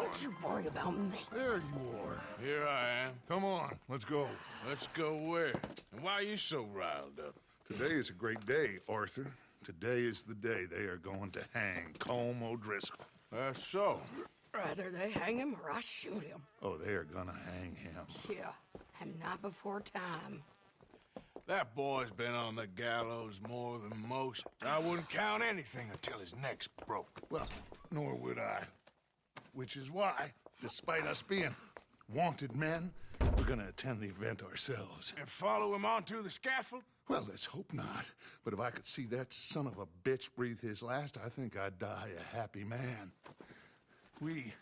Don't you worry about me. There you are. Here I am. Come on, let's go. Let's go where? And why are you so riled up? Today is a great day, Arthur. Today is the day they are going to hang Colm O'Driscoll. That's so. Rather they hang him or I shoot him. Oh, they are gonna hang him. Yeah, and not before time. That boy's been on the gallows more than most. I wouldn't count anything until his neck's broke. Well, nor would I. Which is why, despite us being wanted men, we're gonna attend the event ourselves. And follow him onto the scaffold? Well, let's hope not. But if I could see that son of a bitch breathe his last, I think I'd die a happy man. We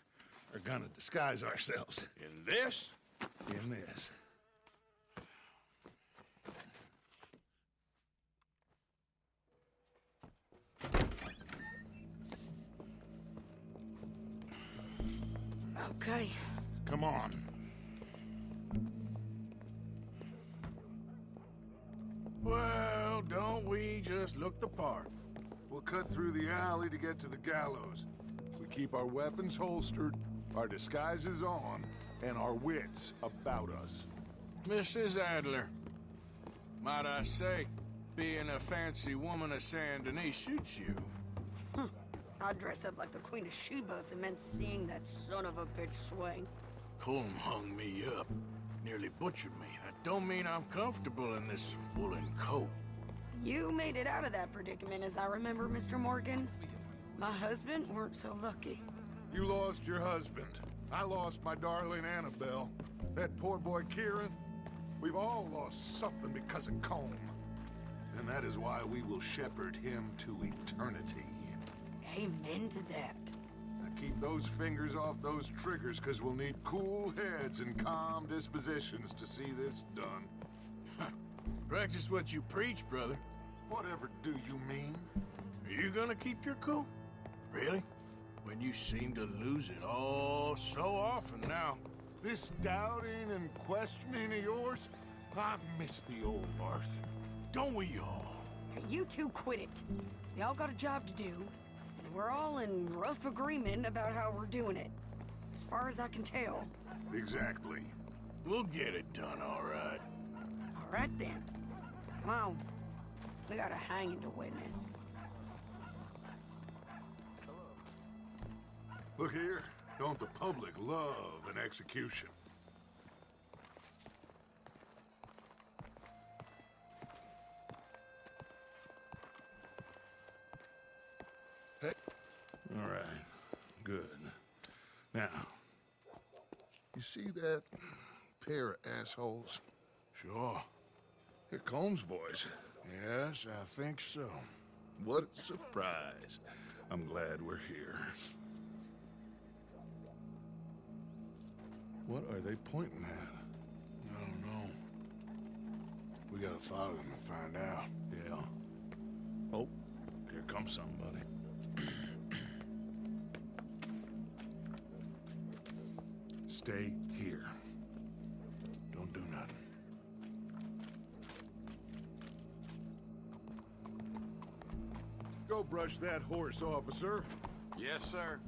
are gonna disguise ourselves. In this? In this. Okay. Come on. Well, don't we just look the part? We'll cut through the alley to get to the gallows. We keep our weapons holstered, our disguises on, and our wits about us. Mrs. Adler, might I say, being a fancy woman of Saint Denis shoots you. I'd dress up like the Queen of Sheba if it meant seeing that son of a bitch swing. Colm hung me up, nearly butchered me. That don't mean I'm comfortable in this woolen coat. You made it out of that predicament, as I remember, Mr. Morgan. My husband weren't so lucky. You lost your husband. I lost my darling Annabelle. That poor boy Kieran. We've all lost something because of Colm. And that is why we will shepherd him to eternity. Amen to that. Now keep those fingers off those triggers, because we'll need cool heads and calm dispositions to see this done. Practice what you preach, brother. Whatever do you mean? Are you gonna keep your cool? Really? When you seem to lose it all so often now. This doubting and questioning of yours, I miss the old Arthur. Don't we all? Now, you two quit it. We all got a job to do, and we're all in rough agreement about how we're doing it. As far as I can tell. Exactly. We'll get it done, all right. All right, then. Come on. We got a hanging to witness. Look here, don't the public love an execution? Hey. All right. Good. Now, you see that pair of assholes? Sure. They're Colm's boys. Yes, I think so. What a surprise. I'm glad we're here. What are they pointing at? I don't know. We gotta follow them and find out. Yeah. Oh, here comes somebody. Stay here. Don't do nothing. Go brush that horse, officer. Yes, sir.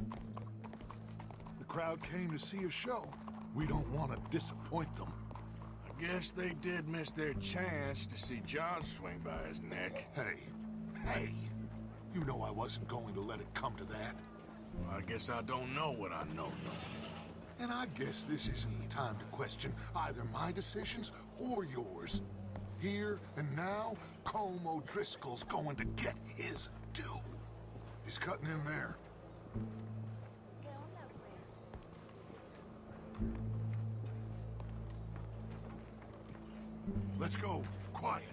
The crowd came to see a show. We don't want to disappoint them. I guess they did miss their chance to see John swing by his neck. Hey, you know I wasn't going to let it come to that. Well, I guess I don't know what I know. And I guess this isn't the time to question either my decisions or yours. Here and now, Colm O'Driscoll's going to get his due. He's cutting in there. Let's go. Quiet.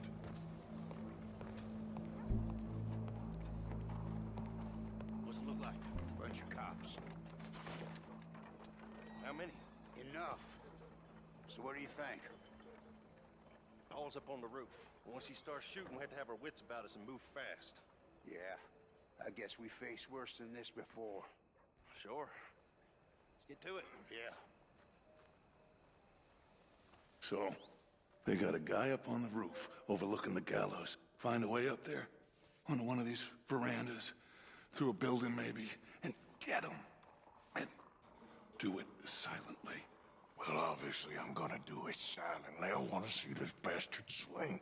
What's it look like? Bunch of cops. How many? Enough. So what do you think? All's up on the roof. Once he starts shooting, we have to have our wits about us and move fast. Yeah, I guess we faced worse than this before. Sure. Let's get to it. Yeah. So, they got a guy up on the roof overlooking the gallows. Find a way up there, onto one of these verandas, through a building maybe, and get him. And do it silently. Well, obviously I'm gonna do it silently. I want to see this bastard swing.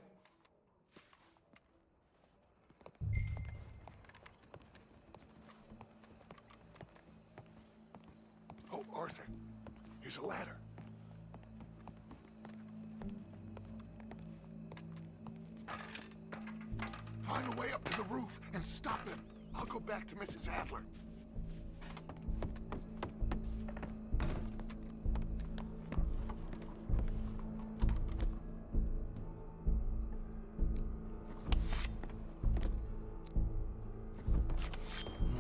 Oh, Arthur, here's a ladder. Find a way up to the roof and stop him. I'll go back to Mrs. Adler.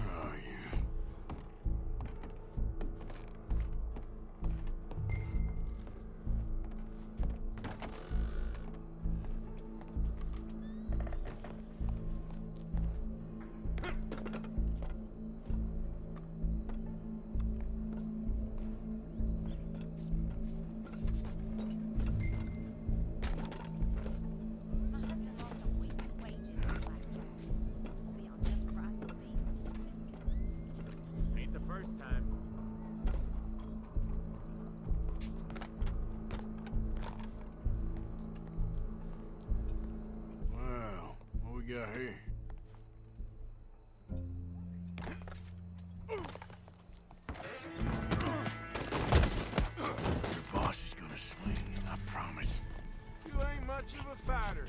Oh, yeah. My husband lost a week's wages in blackjack. We on just rice and beans this week. Ain't the first time. Well, what we got here? Your boss is gonna swing, I promise. You ain't much of a fighter,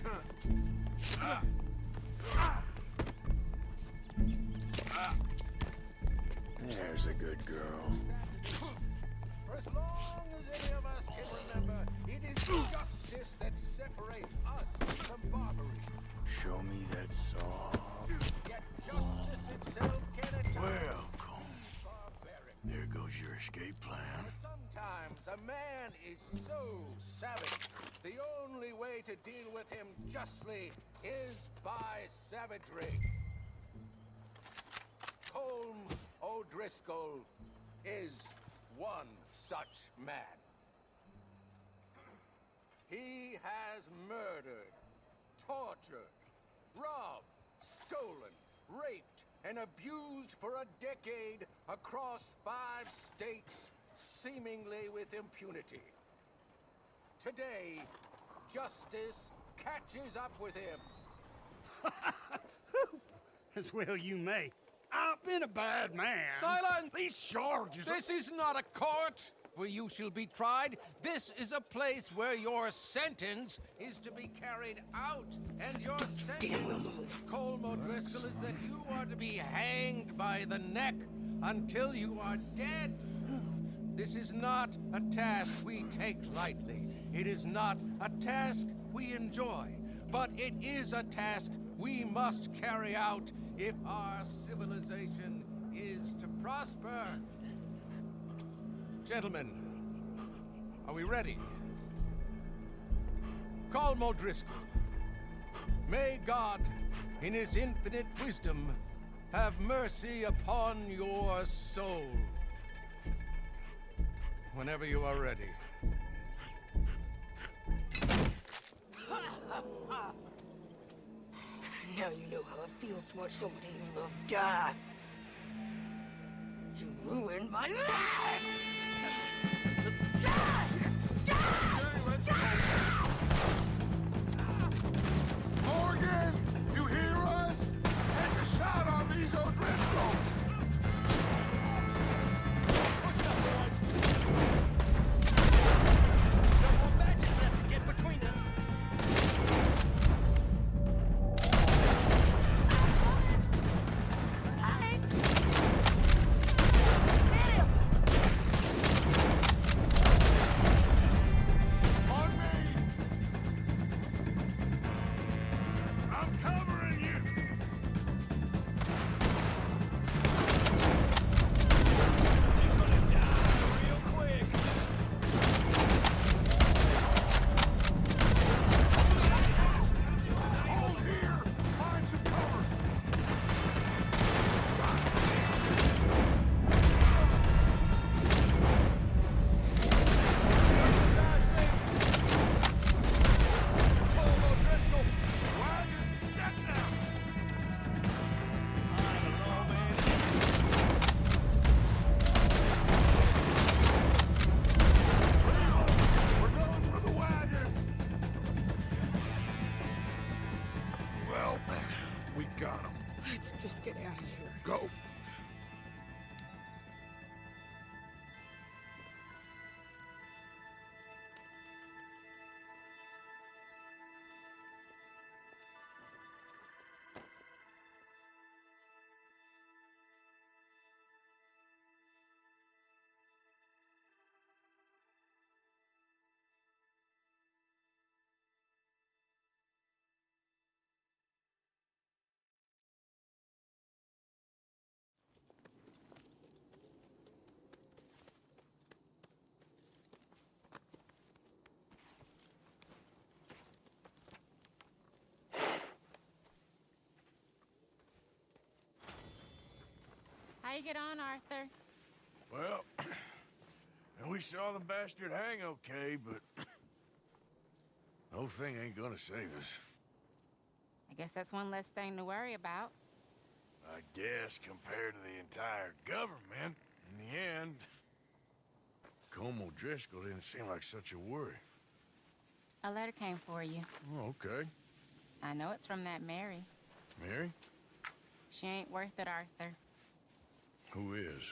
huh? There's a good girl. For as long as any of us can remember, it is justice that separates us from barbarism. Show me that saw. Yet justice itself can at times Well, Combs, be barbaric. there goes your escape plan. Sometimes a man is so savage, the only way to deal with him justly is by savagery. Colm O'Driscoll is one such man. He has murdered, tortured, robbed, stolen, raped, and abused for a decade across 5 states, seemingly with impunity. Today, justice catches up with him. As well you may. I've been a bad man. Silence! These charges... This is not a court where you shall be tried. This is a place where your sentence is to be carried out. And your sentence, Colm O'Driscoll, is that you are to be hanged by the neck until you are dead. This is not a task we take lightly. It is not a task we enjoy. But it is a task we must carry out if our civilization is to prosper. Gentlemen, are we ready? Colm O'Driscoll, may God, in his infinite wisdom, have mercy upon your soul. Whenever you are ready. Now you know how it feels to watch somebody you love die. You ruined my life! Morgan, you hear us? Take a shot on these O'Driscolls! Push up, boys. No more badges left to get between us. Hit him! How you get on, Arthur? Well, we saw the bastard hang okay, but the whole thing ain't gonna save us. I guess that's one less thing to worry about. I guess compared to the entire government, in the end, Colm O'Driscoll didn't seem like such a worry. A letter came for you. Oh, okay. I know it's from that Mary. Mary? She ain't worth it, Arthur. Who is?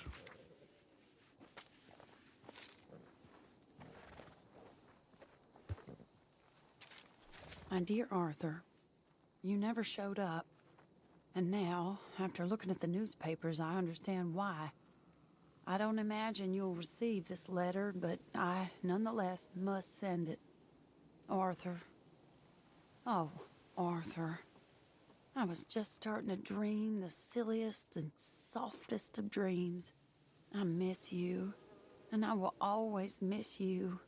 My dear Arthur, you never showed up. And now, after looking at the newspapers, I understand why. I don't imagine you'll receive this letter, but I, nonetheless, must send it. Arthur. Oh, Arthur. I was just starting to dream the silliest and softest of dreams. I miss you, and I will always miss you.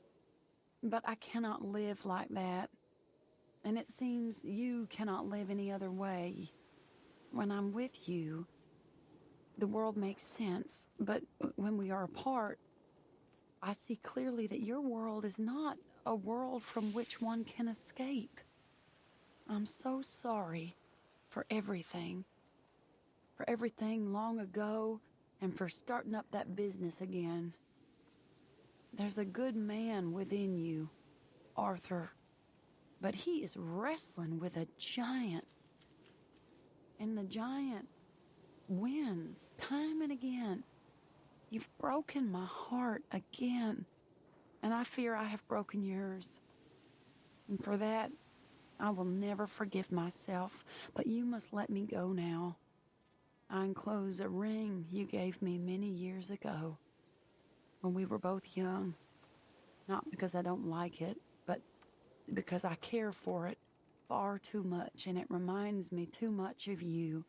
But I cannot live like that. And it seems you cannot live any other way. When I'm with you, the world makes sense, but when we are apart, I see clearly that your world is not a world from which one can escape. I'm so sorry for everything long ago, and for starting up that business again. There's a good man within you, Arthur, but he is wrestling with a giant. And the giant wins time and again. You've broken my heart again, and I fear I have broken yours. And for that, I will never forgive myself, but you must let me go now. I enclose a ring you gave me many years ago, when we were both young. Not because I don't like it, but because I care for it far too much, and it reminds me too much of you.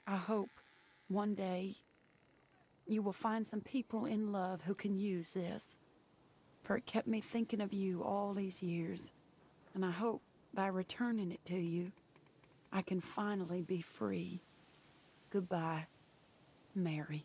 I hope one day you will find some people in love who can use this, for it kept me thinking of you all these years, and I hope by returning it to you, I can finally be free. Goodbye, Mary.